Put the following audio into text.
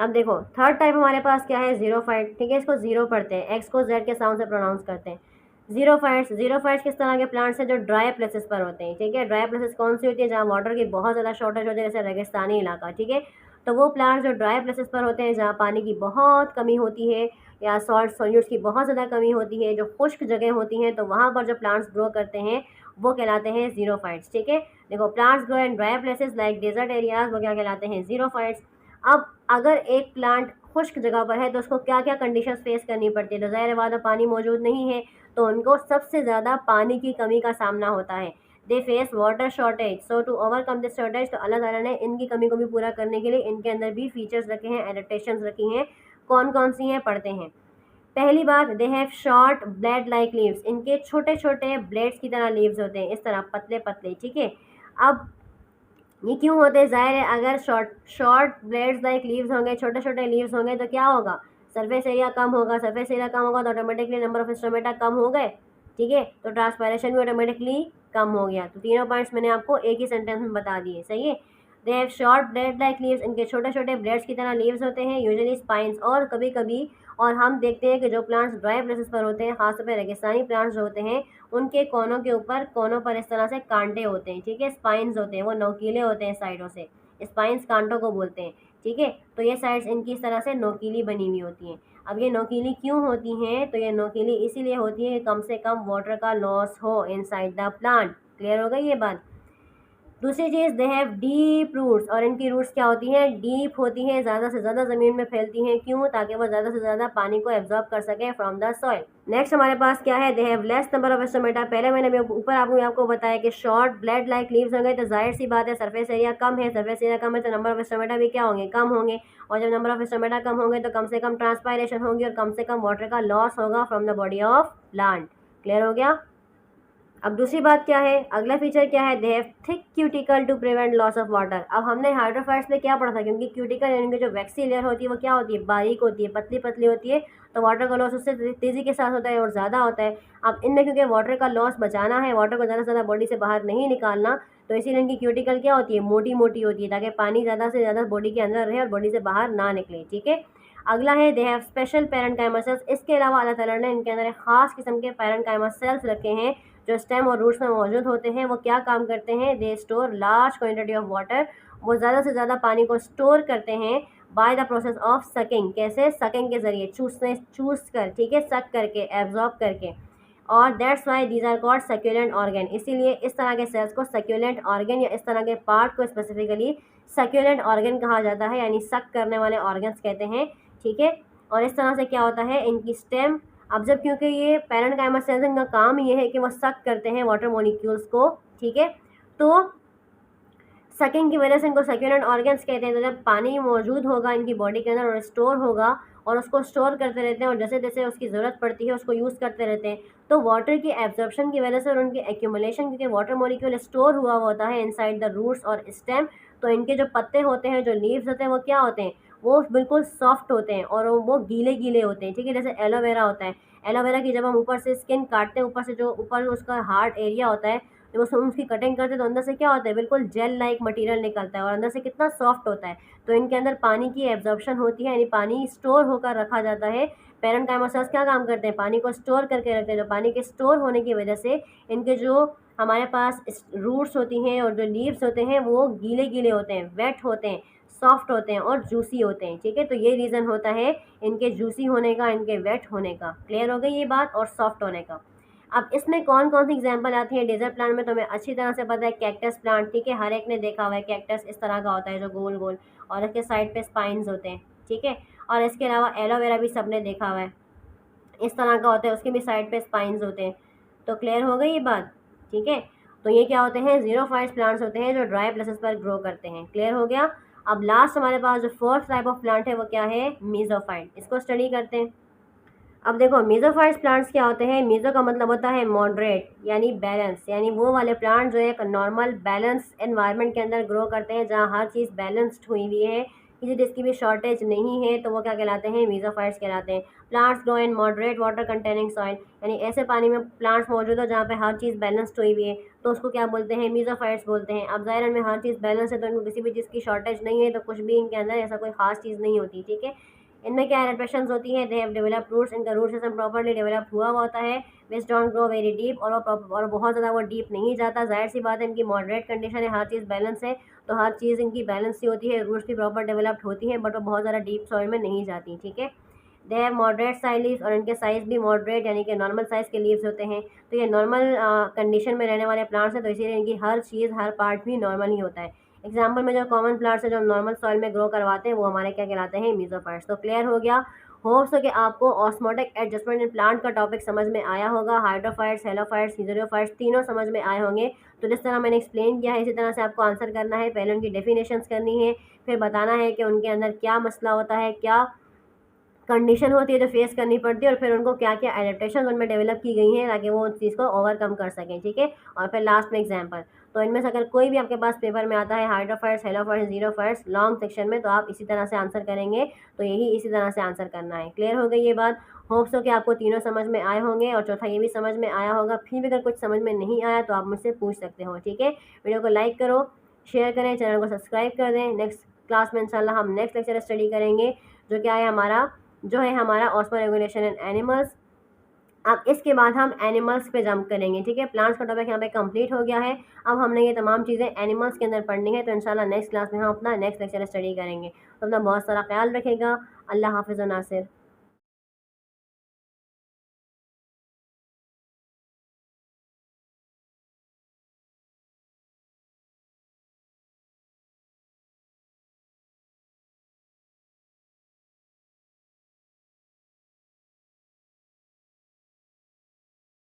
अब देखो third type हमारे पास क्या है, जीरोफाइट, ठीक है, इसको जीरो पढ़ते हैं, एक्स को जेड के साउंड से प्रोनाउंस करते हैं। जीरोफाइट्स किस तरह के प्लांट्स हैं जो ड्राई प्लेसेस पर होते हैं, ठीक है। ड्राई प्लेसेस कौन सी होती है, जहाँ वाटर की बहुत ज़्यादा शॉर्टेज होती है, जैसे रेगिस्तानी इलाका, ठीक है। तो वो प्लांट्स जो ड्राई प्लेसेस पर होते हैं, जहाँ पानी की बहुत कमी होती है या सॉल्ट सॉल्यूट्स की बहुत ज़्यादा कमी होती है, जो खुश्क जगह होती हैं, तो वहाँ पर जो प्लांट्स ग्रो करते हैं वो कहलाते हैं जीरोफाइट्स, ठीक है। देखो plants grow in dry places like desert areas, वो क्या कहलाते हैं, जीरोफाइट्स। अब अगर एक प्लांट खुश्क जगह पर है तो उसको क्या क्या कंडीशंस फेस करनी पड़ती है, तो ज़ाहिर बात है पानी मौजूद नहीं है तो उनको सबसे ज़्यादा पानी की कमी का सामना होता है। They face water shortage, so to overcome this shortage, तो अल्लाह ताला ने इनकी कमी को भी पूरा करने के लिए इनके अंदर भी फीचर्स रखे हैं, एडेप्टेशंस रखी हैं। कौन कौन सी हैं पढ़ते हैं। पहली बात, they have short blade like leaves, इनके छोटे छोटे ब्लेड्स की तरह लीव्स होते हैं, इस तरह पतले पतले, ठीक है। अब ये क्यों होते हैं, जाहिर है अगर short short blades like leaves होंगे, छोटे छोटे लीव्स होंगे तो क्या होगा, सरफेस एरिया कम होगा, सरफेस एरिया कम होगा तो ऑटोमेटिकली नंबर ऑफ स्टोमेटा कम हो गए, ठीक है। तो ट्रांसपायरेशन भी ऑटोमेटिकली कम हो गया। तो तीनों पॉइंट्स मैंने आपको एक ही सेंटेंस में बता दिए, सही है। They have short blade like leaves, इनके छोटे छोटे ब्लेड्स की तरह लीव्स होते हैं, यूजुअली स्पाइंस, और कभी कभी और हम देखते हैं कि जो प्लांट्स ड्राई प्लेसेस पर होते हैं, खासतौर पर रेगिस्तानी प्लांट्स जो होते हैं, उनके कोनों के ऊपर कोनों पर इस तरह से कांटे होते हैं, ठीक है, स्पाइंस होते हैं, वो नोकीले होते हैं साइडों से, स्पाइंस कांटों को बोलते हैं, ठीक है। तो ये साइड्स इनकी इस तरह से नोकीली बनी हुई होती हैं। अब ये नोकीली क्यों होती हैं, तो ये नोकीली इसीलिए होती है कि कम से कम वाटर का लॉस हो इनसाइड द प्लांट। क्लियर हो गई ये बात। दूसरी चीज़, दे हैव डीप रूट्स, और इनकी रूट्स क्या होती हैं, डीप होती हैं, ज़्यादा से ज़्यादा ज़मीन में फैलती हैं, क्यों, ताकि वो ज़्यादा से ज़्यादा पानी को एब्जॉर्ब कर सकें फ्रॉम द सॉइल। नेक्स्ट हमारे पास क्या है, they have less number of stomata, पहले मैंने भी ऊपर आपको बताया कि शॉर्ट ब्लेड लाइक लीव्स होंगे तो जाहिर सी बात है सरफेस एरिया कम है, सरफेस एरिया कम है तो नंबर ऑफ स्टोमेटा भी क्या होंगे, कम होंगे, और जब नंबर ऑफ स्टोमेटा कम होंगे तो कम से कम ट्रांसपायरेशन होगी और कम से कम वाटर का लॉस होगा from the body of plant. Clear हो गया। अब दूसरी बात क्या है, अगला फीचर क्या है, they have thick cuticle to prevent loss of water. अब हमने हाइड्रोफाइट्स में क्या पढ़ा था, क्योंकि क्यूटिकल यानी कि जो वैक्सी लेयर होती है वो क्या होती है, बारीक होती है, पतली पतली होती है, तो वाटर का लॉस उससे तेज़ी के साथ होता है और ज़्यादा होता है। अब इनमें क्योंकि वाटर का लॉस बचाना है, वाटर को ज़्यादा से ज़्यादा बॉडी से बाहर नहीं निकालना, तो इसीलिए इनकी क्यूटिकल क्या होती है, मोटी मोटी होती है, ताकि पानी ज़्यादा से ज़्यादा बॉडी के अंदर रहे और बॉडी से बाहर ना निकले, ठीक है। अगला है, they have special parenchyma sales, इसके अलावा अल्लाह ताला ने इनके अंदर एक खास किस्म के पैरेन्काइमा सेल्स रखे हैं जो स्टेम और रूट्स में मौजूद होते हैं। वो क्या काम करते हैं, they store large quantity of water, वो ज़्यादा से ज़्यादा पानी को स्टोर करते हैं by the process of sucking, कैसे, सकिंग के ज़रिए, चूस कर, ठीक है, सक करके, एब्जॉर्ब करके, और that's why these are called succulent organ, इसीलिए इस तरह के सेल्स को सक्यूलेंट ऑर्गन या इस तरह के पार्ट को स्पेसिफिकली सक्यूलेंट ऑर्गन कहा जाता है, यानी सक करने वाले ऑर्गन्स कहते हैं, ठीक है। और इस तरह से क्या होता है, इनकी स्टेम, अब जब क्योंकि ये पैरेन्काइमा सेल्स, इनका काम ये है कि वो सक करते हैं वाटर मॉलिक्यूल्स को, ठीक है, तो सकिंग की वजह से इनको सक्यूलेंट ऑर्गन्स कहते हैं। तो जब पानी मौजूद होगा इनकी बॉडी के अंदर और स्टोर होगा और उसको स्टोर करते रहते हैं और जैसे जैसे उसकी ज़रूरत पड़ती है उसको यूज़ करते रहते हैं, तो वाटर की एब्जॉर्प्शन की वजह से और उनकी एक्यूमुलेशन, क्योंकि वाटर मॉलिक्यूल स्टोर हुआ होता है इनसाइड द रूट्स और स्टेम, तो इनके जो पत्ते होते हैं, जो लीव्स होते हैं, वो क्या होते हैं, वो बिल्कुल सॉफ्ट होते हैं और वो गीले गीले होते हैं, ठीक है। जैसे एलोवेरा होता है, एलोवेरा की जब हम ऊपर से स्किन काटते हैं, ऊपर से जो ऊपर उसका हार्ड एरिया होता है, जब उसकी कटिंग करते हैं तो अंदर से क्या होता है, बिल्कुल जेल लाइक मटेरियल निकलता है और अंदर से कितना सॉफ्ट होता है। तो इनके अंदर पानी की एब्जॉर्प्शन होती है, यानी पानी स्टोर होकर रखा जाता है। पैरेन्काइमा सेल्स क्या काम करते हैं, पानी को स्टोर करके रखते हैं। जो पानी के स्टोर होने की वजह से इनके जो हमारे पास रूट्स होती हैं और जो लीव्स होते हैं वो गीले गीले होते हैं, वेट होते हैं, सॉफ्ट होते हैं और जूसी होते हैं, ठीक है। तो ये रीज़न होता है इनके जूसी होने का, इनके वेट होने का। क्लियर हो गई ये बात, और सॉफ्ट होने का। अब इसमें कौन कौन सी एग्जांपल आती है डेजर्ट प्लांट में, तो हमें अच्छी तरह से पता है, कैक्टस प्लांट, ठीक है, हर एक ने देखा हुआ है, कैक्टस इस तरह का होता है जो गोल गोल और इसके साइड पे स्पाइंस होते हैं, ठीक है। और इसके अलावा एलोवेरा भी सबने देखा हुआ है, इस तरह का होता है, उसके भी साइड पे स्पाइंस होते हैं। तो क्लियर हो गई ये बात, ठीक है। तो ये क्या होते हैं, जीरोफाइट्स प्लांट्स होते हैं जो ड्राई प्लेसेस पर ग्रो करते हैं। क्लियर हो गया। अब लास्ट हमारे पास जो फोर्थ टाइप ऑफ प्लांट है वो क्या है, मीजोफाइट, इसको स्टडी करते हैं। अब देखो मीजोफाइट्स प्लांट्स क्या होते हैं, मीजो का मतलब होता है मॉडरेट, यानी बैलेंस, यानी वो वाले प्लांट जो एक नॉर्मल बैलेंस एनवायरनमेंट के अंदर ग्रो करते हैं, जहाँ हर चीज़ बैलेंस्ड हुई हुई है, किसी चीज़ की भी शॉर्टेज नहीं है तो वो क्या कहलाते हैं, मीज़ोफाइट्स कहलाते हैं। Plants grow in moderate water containing soil, यानी ऐसे पानी में प्लांट्स मौजूद हो जहाँ पे हर चीज़ बैलेंस्ड हुई हुई है, तो उसको क्या बोलते हैं, मीज़ोफाइट्स बोलते हैं। अब ज़ाहिर है इनमें हर चीज़ बैलेंस है तो इनको किसी भी चीज़ की शॉर्टेज नहीं है, तो कुछ भी इनके अंदर ऐसा कोई खास चीज़ नहीं होती, ठीक है। इनमें क्या एडेप्टेशंस होती हैं, दे हैव डेवलप्ड रूट्स, इनका रूट सिस्टम प्रॉपर्ली डेवलप हुआ होता है, which don't grow very deep, और बहुत ज़्यादा वो डीप नहीं जाता। ज़ाहिर सी बात है इनकी मॉडरेट कंडीशन है, हर चीज़ बैलेंस है, तो हर चीज़ इनकी बैलेंस सी होती है, रूट्स भी प्रॉपर डेवलप्ड होती हैं, बट वो बहुत ज़्यादा डीप सॉइल में नहीं जाती, ठीक है। They have moderate size leaves, और इनके साइज़ भी मॉडरेट यानी कि नॉर्मल साइज़ के लीव्स होते हैं। तो ये नॉर्मल कंडीशन में रहने वाले प्लांट्स हैं, तो इसीलिए इनकी हर चीज़ हर पार्ट भी नॉर्मल ही होता है। एग्जाम्पल में जो कॉमन प्लांट्स है जो नॉर्मल सॉइल में ग्रो करवाते हैं वो हमारे क्या कहलाते हैं, मीज़ोफाइट्स। तो क्लियर हो गया। होप्स हो कि आपको ऑस्मोटिक एडजस्टमेंट इन प्लांट का टॉपिक समझ में आया होगा। हाइड्रोफाइट्स, हेलोफाइट्स, हीटेरोफाइट्स तीनों समझ में आए होंगे। तो जिस तरह मैंने एक्सप्लेन किया है इसी तरह से आपको आंसर करना है। पहले उनकी डेफिनेशंस करनी है, फिर बताना है कि उनके अंदर क्या मसला होता है, क्या कंडीशन होती है जो फेस करनी पड़ती है, और फिर उनको क्या क्या एडेप्टेशन उनमें डेवलप की गई हैं ताकि वो उस चीज़ को ओवरकम कर सकें, ठीक है। और फिर लास्ट में एग्जांपल। तो इनमें से अगर कोई भी आपके पास पेपर में आता है hydrophytes, halophytes, xerophytes long section में, तो आप इसी तरह से आंसर करेंगे। तो यही इसी तरह से आंसर करना है। क्लियर हो गई ये बात। होप्स हो कि आपको तीनों समझ में आए होंगे, और चौथा ये भी समझ में आया होगा। फिर भी अगर कुछ समझ में नहीं आया तो आप मुझसे पूछ सकते हो, ठीक है। वीडियो को लाइक करो, शेयर करें, चैनल को सब्सक्राइब कर दें। नेक्स्ट क्लास में इंशाल्लाह हम नेक्स्ट लेक्चर स्टडी करेंगे, जो क्या है हमारा, जो है हमारा ऑस्मो रेगुलेशन इन एनिमल्स। अब इसके बाद हम एनिमल्स पे जंप करेंगे, ठीक है। प्लांट्स का टॉपिक यहाँ पे कंप्लीट हो गया है। अब हमने ये तमाम चीज़ें एनिमल्स के अंदर पढ़नी है, तो इंशाल्लाह नेक्स्ट क्लास में हम अपना नेक्स्ट लेक्चर स्टडी करेंगे। तो अपना बहुत सारा ख्याल रखेगा। अल्लाह हाफिज़ व नासिर।